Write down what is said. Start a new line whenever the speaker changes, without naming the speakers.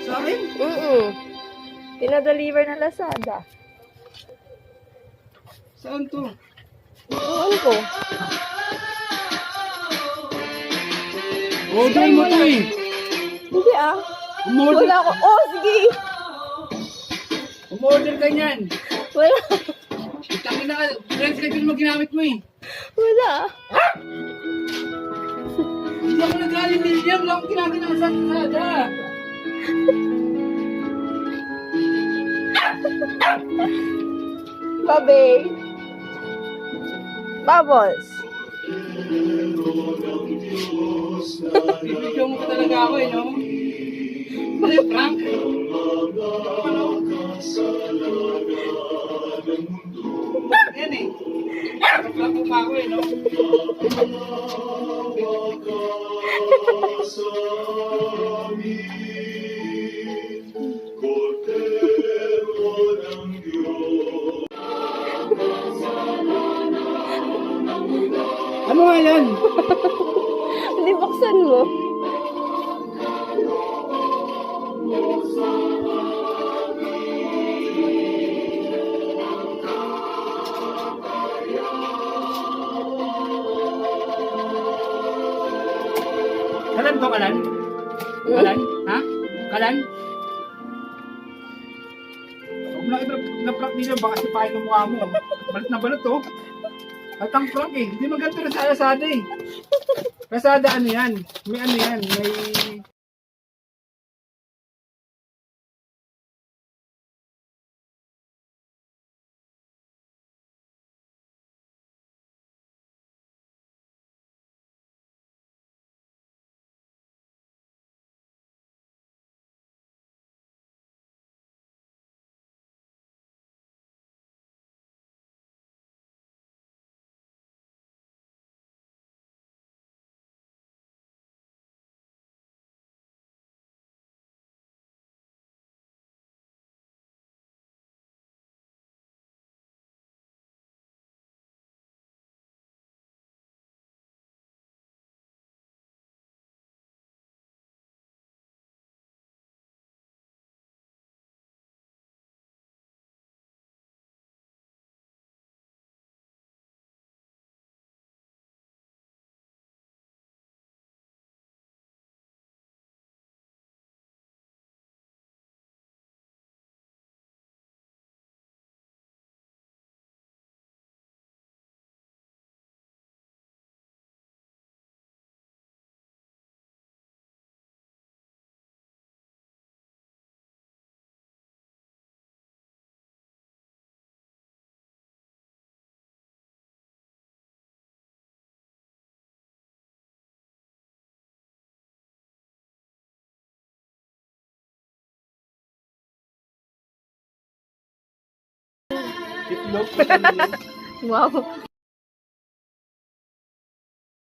Sa akin?
Pinadeliver na Lazada.
Saan to?
Ewan ko.
Order mo to eh.
Hindi
Umorder,
Wala ako. Oh, sige.
umorder ka niyan.
Wala.
Itangin na ka. Friends ka mo ginamit mo eh.
Wala.
Hindi ako nagaling din niya. Wala akong ginagawa sa Lazada.
Babe. Bubbles.
Bibidyo mo ka talaga ako eh, no? Ano yung prank? Ano? Yan eh. Prank mo pa ako eh, no? Ano nga yan?
Hindi, buksan mo.
Kalan to, kalan? Kalan? Ha? Kalan? Huwag mo lang na-prank nila, baka sipahin ng mukha mo. Balat na balat to. At ang prank eh, hindi maganda rin sa Lazada eh. Lazada ano yan? May ano yan, may...
Wow.